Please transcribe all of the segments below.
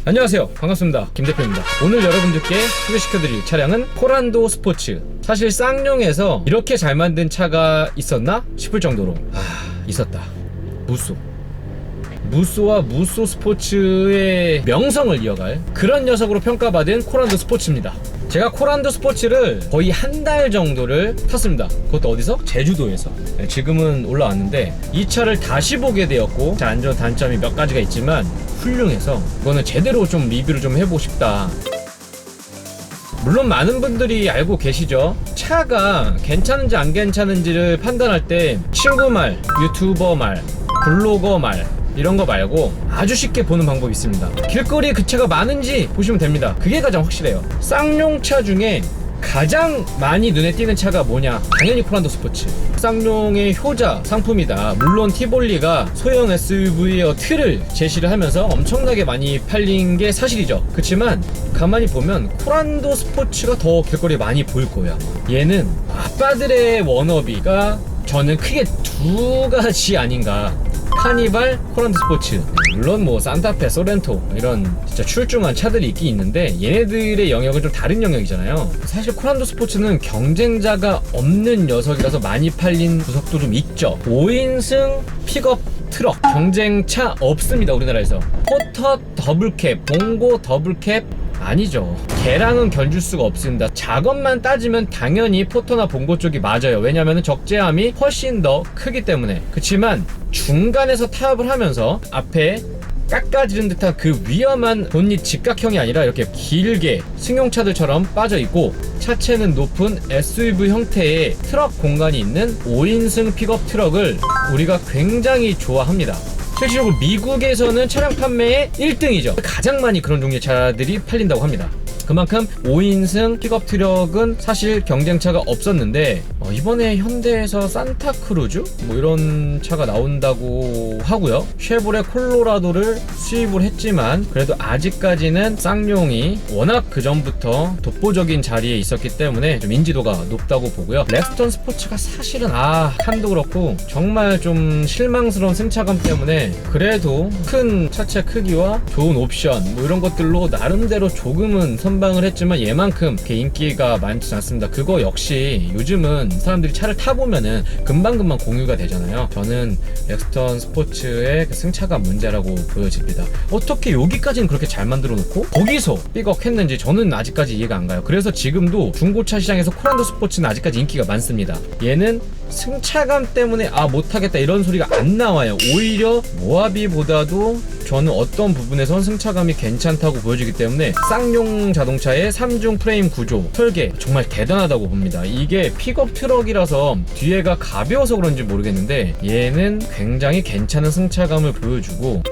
안녕하세요, 반갑습니다. 김대표입니다. 오늘 여러분들께 소개시켜드릴 차량은 코란도 스포츠. 사실 쌍용에서 이렇게 잘 만든 차가 있었나 싶을 정도로 있었다. 무쏘와 무쏘 스포츠의 명성을 이어갈 그런 녀석으로 평가받은 코란도 스포츠입니다. 제가 코란도 스포츠를 거의 한 달 정도를 탔습니다. 그것도 어디서? 제주도에서. 지금은 올라왔는데 이 차를 다시 보게 되었고, 안 좋은 단점이 몇 가지가 있지만 훌륭해서 이거는 제대로 좀 리뷰를 좀 해보고 싶다. 물론 많은 분들이 알고 계시죠. 차가 괜찮은지 안 괜찮은지를 판단할 때 친구 말, 유튜버 말, 블로거 말 이런 거 말고 아주 쉽게 보는 방법이 있습니다. 길거리에 그 차가 많은지 보시면 됩니다. 그게 가장 확실해요. 쌍용차 중에 가장 많이 눈에 띄는 차가 뭐냐? 당연히 코란도 스포츠. 쌍용의 효자 상품이다. 물론 티볼리가 소형 SUV의 틀을 제시를 하면서 엄청나게 많이 팔린 게 사실이죠. 그렇지만 가만히 보면 코란도 스포츠가 더 길거리에 많이 보일 거예요. 얘는 아빠들의 워너비가 저는 크게 두 가지 아닌가. 카니발, 코란도 스포츠. 물론 뭐 산타페, 소렌토 이런 진짜 출중한 차들이 있긴 있는데 얘네들의 영역은 좀 다른 영역이잖아요. 사실 코란도 스포츠는 경쟁자가 없는 녀석이라서 많이 팔린 구석도 좀 있죠. 5인승 픽업 트럭 경쟁차 없습니다, 우리나라에서. 포터 더블캡, 봉고 더블캡 아니죠. 걔랑은 견줄 수가 없습니다. 작업만 따지면 당연히 포터나 봉고 쪽이 맞아요. 왜냐면 적재함이 훨씬 더 크기 때문에. 그치만 중간에서 타협을 하면서 앞에 깎아지른 듯한 그 위험한 본닛 직각형이 아니라 이렇게 길게 승용차들처럼 빠져있고, 차체는 높은 SUV 형태의 트럭 공간이 있는 5인승 픽업 트럭을 우리가 굉장히 좋아합니다. 실질적으로 미국에서는 차량 판매의 1등이죠. 가장 많이 그런 종류의 차들이 팔린다고 합니다. 그만큼 5인승 픽업 트럭은 사실 경쟁차가 없었는데 이번에 현대에서 산타크루즈? 뭐 이런 차가 나온다고 하고요. 쉐보레 콜로라도를 수입을 했지만 그래도 아직까지는 쌍용이 워낙 그 전부터 독보적인 자리에 있었기 때문에 좀 인지도가 높다고 보고요. 렉스턴 스포츠가 사실은 칸도 그렇고 정말 좀 실망스러운 승차감 때문에 그래도 큰 차체 크기와 좋은 옵션 뭐 이런 것들로 나름대로 조금은 선방을 했지만 얘만큼 인기가 많지 않습니다. 그거 역시 요즘은 사람들이 차를 타보면은 금방금방 공유가 되잖아요. 저는 렉스턴 스포츠의 그 승차감 문제라고 보여집니다. 어떻게 여기까지는 그렇게 잘 만들어 놓고 거기서 삐걱했는지 저는 아직까지 이해가 안 가요. 그래서 지금도 중고차 시장에서 코란도 스포츠는 아직까지 인기가 많습니다. 얘는 승차감 때문에 못하겠다 이런 소리가 안 나와요. 오히려 모하비보다도 저는 어떤 부분에선 승차감이 괜찮다고 보여지기 때문에 쌍용 자동차의 3중 프레임 구조, 설계 정말 대단하다고 봅니다. 이게 픽업 트럭이라서 뒤에가 가벼워서 그런지 모르겠는데 얘는 굉장히 괜찮은 승차감을 보여주고,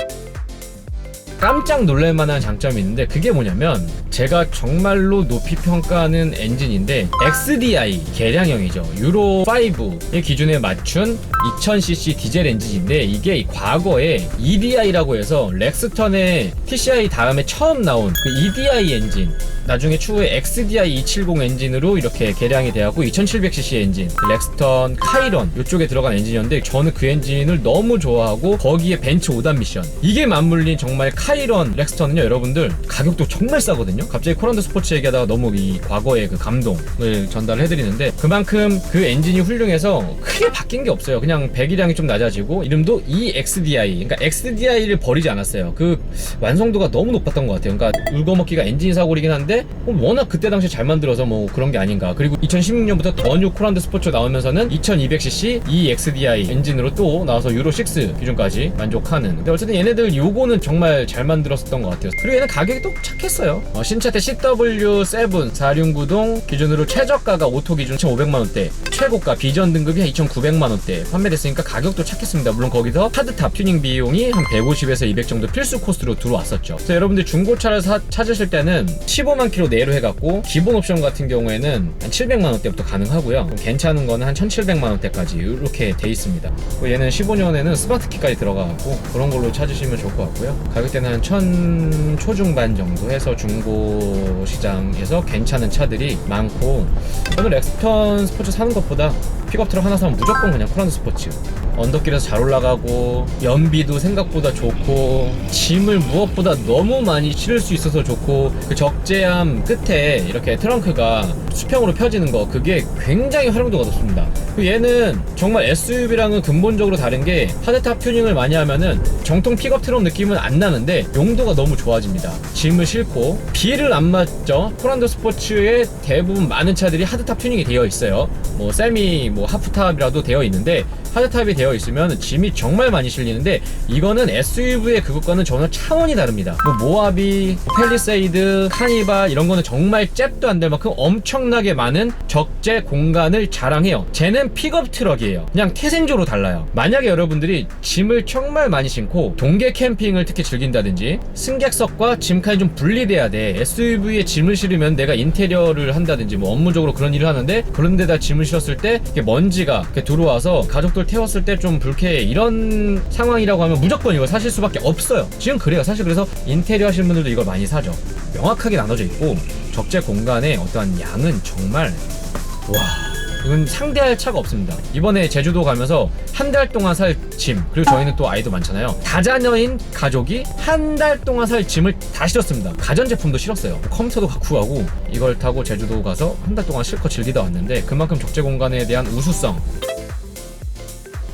깜짝 놀랄만한 장점이 있는데 그게 뭐냐면 제가 정말로 높이 평가하는 엔진인데 XDI 개량형이죠. 유로5의 기준에 맞춘 2000cc 디젤 엔진인데 이게 과거에 EDI라고 해서 렉스턴의 TCI 다음에 처음 나온 그 EDI 엔진, 나중에 추후에 XDI 270 엔진으로 이렇게 개량이 되었고 2700cc 엔진, 렉스턴 카이런 이쪽에 들어간 엔진이었는데 저는 그 엔진을 너무 좋아하고 거기에 벤츠 5단 미션 이게 맞물린 정말 카이런 렉스턴은요, 여러분들 가격도 정말 싸거든요. 갑자기 코란도 스포츠 얘기하다가 너무 이 과거의 그 감동을 전달을 해드리는데 그만큼 그 엔진이 훌륭해서 크게 바뀐 게 없어요. 그냥 배기량이 좀 낮아지고 이름도 EXDI, 그러니까 XDI를 버리지 않았어요. 그 완성도가 너무 높았던 것 같아요. 그러니까 울거먹기가 엔진 사고이긴 한데 워낙 그때 당시 잘 만들어서 뭐 그런 게 아닌가. 그리고 2016년부터 더 뉴 코란도 스포츠 나오면서는 2200cc EXDI 엔진으로 또 나와서 유로6 기준까지 만족하는. 근데 어쨌든 얘네들 요거는 정말 잘 만들었었던 것 같아요. 그리고 얘는 가격이 또 착했어요. 신차태 CW7 4륜구동 기준으로 최저가가 오토 기준 1,500만원대, 최고가 비전 등급이 한 2,900만원대 판매됐으니까 가격도 착했습니다. 물론 거기서 하드탑 튜닝 비용이 한 150에서 200 정도 필수 코스트로 들어왔었죠. 그래서 여러분들 중고차를 찾으실 때는 15만 킬로 내로 해갖고 기본 옵션 같은 경우에는 한 700만원대부터 가능하고요. 괜찮은 거는 한 1,700만원대까지 이렇게 돼 있습니다. 얘는 15년에는 스마트키까지 들어가갖고 그런 걸로 찾으시면 좋을 것 같고요. 가격대는 한 1,000 초중반 정도 해서 중고 시장에서 괜찮은 차들이 많고, 저는 렉스턴 스포츠 사는 것보다 픽업 트럭 하나 사면 무조건 그냥 코란도 스포츠 언덕길에서 잘 올라가고 연비도 생각보다 좋고 짐을 무엇보다 너무 많이 실을 수 있어서 좋고 그 적재함 끝에 이렇게 트렁크가 수평으로 펴지는 거 그게 굉장히 활용도가 높습니다. 얘는 정말 SUV랑은 근본적으로 다른 게 하드탑 튜닝을 많이 하면은 정통 픽업 트럭 느낌은 안 나는데 용도가 너무 좋아집니다. 짐을 싣고 비를 안 맞죠. 코란도 스포츠의 대부분 많은 차들이 하드탑 튜닝이 되어 있어요. 뭐 세미 뭐 하프탑이라도 되어 있는데 하드탑이 되어 있으면 짐이 정말 많이 실리는데 이거는 SUV의 그것과는 전혀 차원이 다릅니다. 뭐 모하비, 팰리세이드, 카니발 이런 거는 정말 잽도 안 될 만큼 엄청나게 많은 적재 공간을 자랑해요. 쟤는 픽업 트럭이에요. 그냥 태생적으로 달라요. 만약에 여러분들이 짐을 정말 많이 싣고 동계 캠핑을 특히 즐긴다든지 승객석과 짐칸이 좀 분리돼야 돼. SUV에 짐을 실으면 내가 인테리어를 한다든지 뭐 업무적으로 그런 일을 하는데 그런 데다 짐을 실었을 때 먼지가 들어와서 가족들 태웠을 때 좀 불쾌해 이런 상황이라고 하면 무조건 이걸 사실 수밖에 없어요. 지금 그래요. 사실 그래서 인테리어 하시는 분들도 이걸 많이 사죠. 명확하게 나눠져 있고 적재 공간의 어떠한 양은 정말 와 이건 상대할 차가 없습니다. 이번에 제주도 가면서 한 달 동안 살 짐 그리고 저희는 또 아이도 많잖아요. 다자녀인 가족이 한 달 동안 살 짐을 다 실었습니다. 가전제품도 실었어요. 컴퓨터도 갖고 가고 이걸 타고 제주도 가서 한 달 동안 실컷 즐기다 왔는데 그만큼 적재 공간에 대한 우수성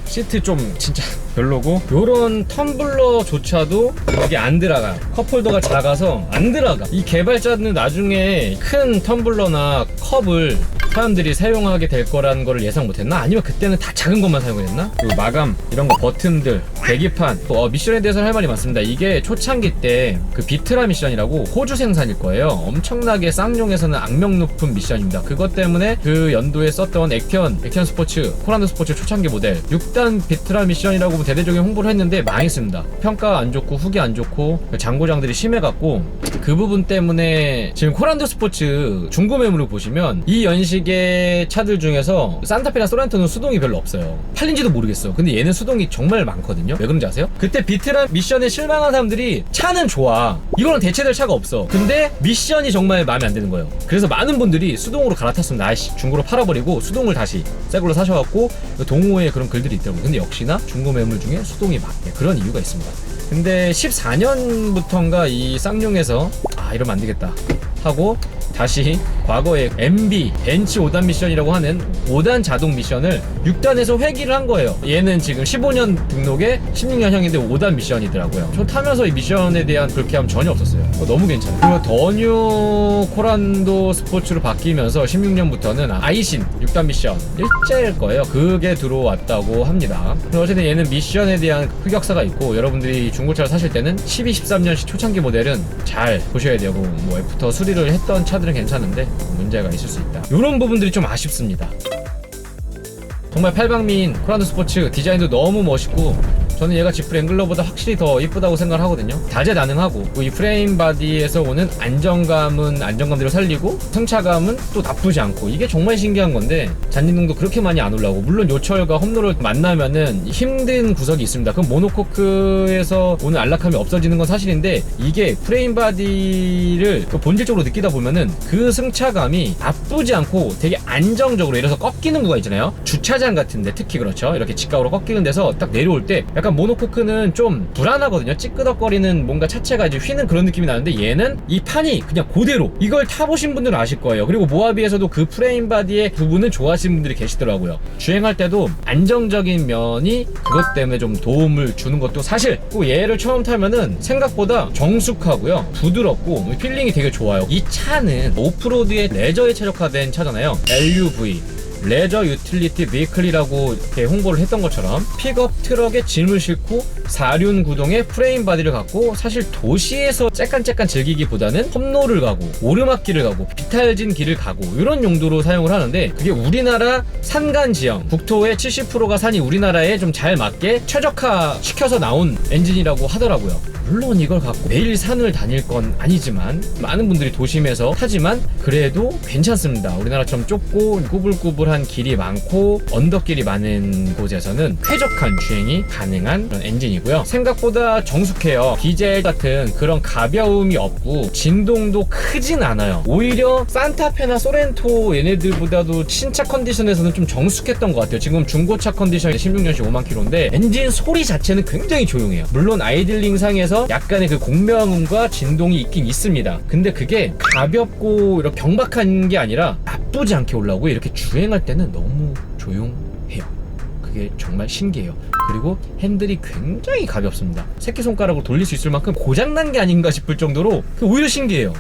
시트 좀 진짜 별로고 요런 텀블러조차도 여기 안 들어가요. 컵홀더가 작아서 안 들어가. 이 개발자는 나중에 큰 텀블러나 컵을 사람들이 사용하게 될 거라는 거를 예상 못했나? 아니면 그때는 다 작은 것만 사용했나? 그리고 마감 이런 거 버튼들 계기판 미션에 대해서는 할 말이 많습니다. 이게 초창기 때 그 비트라 미션이라고 호주 생산일 거예요. 엄청나게 쌍용에서는 악명 높은 미션입니다. 그것 때문에 그 연도에 썼던 액션 스포츠 코란도 스포츠 초창기 모델 6단 비트라 미션이라고 대대적인 홍보를 했는데 망했습니다. 평가 안 좋고 후기 안 좋고 장고장들이 심해갖고 그 부분 때문에 지금 코란도 스포츠 중고 매물을 보시면 이 연식의 차들 중에서 산타페나 소렌토는 수동이 별로 없어요. 팔린지도 모르겠어. 근데 얘는 수동이 정말 많거든요. 왜 그런지 아세요? 그때 비트라 미션에 실망한 사람들이 차는 좋아 이거는 대체될 차가 없어. 근데 미션이 정말 마음에 안 드는 거예요. 그래서 많은 분들이 수동으로 갈아탔습니다. 아이씨 중고로 팔아버리고 수동을 다시 새 걸로 사셔갖고 동호회에 그런 글들이 있더라고요. 근데 역시나 중고 매물 중에 수동이 많네. 그런 이유가 있습니다. 근데 14년부터인가 이 쌍용에서 이러면 안 되겠다 하고 다시 과거에 MB 벤치 5단 미션이라고 하는 5단 자동 미션을 6단에서 회귀를 한 거예요. 얘는 지금 15년 등록에 16년형인데 5단 미션이더라고요. 저 타면서 이 미션에 대한 불쾌함 전혀 없었어요. 너무 괜찮아요. 그리고 더뉴 코란도 스포츠로 바뀌면서 16년부터는 아이신 6단 미션 일제일 거예요. 그게 들어왔다고 합니다. 어쨌든 얘는 미션에 대한 흑역사가 있고 여러분들이 중고차를 사실 때는 12, 13년식 초창기 모델은 잘 보셔야 되고 뭐 애프터 수리를 했던 차들은 괜찮은데 문제가 있을 수 있다. 이런 부분들이 좀 아쉽습니다. 정말 팔방미인 코란도 스포츠 디자인도 너무 멋있고 저는 얘가 지프 랭글러보다 확실히 더 이쁘다고 생각을 하거든요. 다재다능하고 이 프레임 바디에서 오는 안정감은 안정감대로 살리고 승차감은 또 나쁘지 않고 이게 정말 신기한 건데 잔진동도 그렇게 많이 안 올라오고 물론 요철과 홈로를 만나면은 힘든 구석이 있습니다. 그럼 모노코크에서 오는 안락함이 없어지는 건 사실인데 이게 프레임 바디를 본질적으로 느끼다 보면은 그 승차감이 나쁘지 않고 되게 안정적으로 예를 들어서 꺾이는 구간 있잖아요. 주차장 같은데 특히 그렇죠. 이렇게 직각으로 꺾이는 데서 딱 내려올 때 약간 모노코크는 좀 불안하거든요. 찌끄덕거리는 뭔가 차체가 이제 휘는 그런 느낌이 나는데 얘는 이 판이 그냥 그대로 이걸 타보신 분들은 아실 거예요. 그리고 모하비에서도 그 프레임 바디의 부분을 좋아하시는 분들이 계시더라고요. 주행할 때도 안정적인 면이 그것 때문에 좀 도움을 주는 것도 사실. 또 얘를 처음 타면은 생각보다 정숙하고요 부드럽고 필링이 되게 좋아요. 이 차는 오프로드의 레저에 최적화된 차잖아요. LUV 레저 유틸리티 베이클이라고 이렇게 홍보를 했던 것처럼 픽업 트럭에 짐을 싣고 4륜 구동의 프레임 바디를 갖고 사실 도시에서 째깐째깐 즐기기보다는 험로를 가고 오르막길을 가고 비탈진 길을 가고 이런 용도로 사용을 하는데 그게 우리나라 산간 지형 국토의 70%가 산이 우리나라에 좀 잘 맞게 최적화 시켜서 나온 엔진이라고 하더라고요. 물론 이걸 갖고 매일 산을 다닐 건 아니지만 많은 분들이 도심에서 타지만 그래도 괜찮습니다. 우리나라처럼 좁고 꾸불꾸불 그러한 길이 많고 언덕길이 많은 곳에서는 쾌적한 주행이 가능한 그런 엔진이고요. 생각보다 정숙해요. 디젤 같은 그런 가벼움이 없고 진동도 크진 않아요. 오히려 산타페나 소렌토 얘네들보다도 신차 컨디션에서는 좀 정숙했던 것 같아요. 지금 중고차 컨디션 16년식 5만 킬로인데 엔진 소리 자체는 굉장히 조용해요. 물론 아이들링 상에서 약간의 그 공명음과 진동이 있긴 있습니다. 근데 그게 가볍고 이렇게 경박한 게 아니라 나쁘지 않게 올라오고 이렇게 주행할 때는 너무 조용해요. 그게 정말 신기해요. 그리고 핸들이 굉장히 가볍습니다. 새끼손가락으로 돌릴 수 있을 만큼 고장난 게 아닌가 싶을 정도로 오히려 신기해요.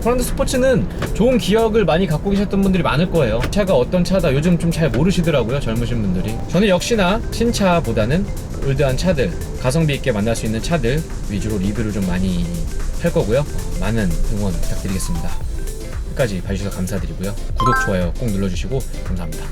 코란도 스포츠는 좋은 기억을 많이 갖고 계셨던 분들이 많을 거예요. 차가 어떤 차다 요즘 좀 잘 모르시더라고요, 젊으신 분들이. 저는 역시나 신차보다는 올드한 차들, 가성비 있게 만날 수 있는 차들 위주로 리뷰를 좀 많이 할 거고요. 많은 응원 부탁드리겠습니다. 끝까지 봐주셔서 감사드리고요. 구독, 좋아요 꼭 눌러주시고 감사합니다.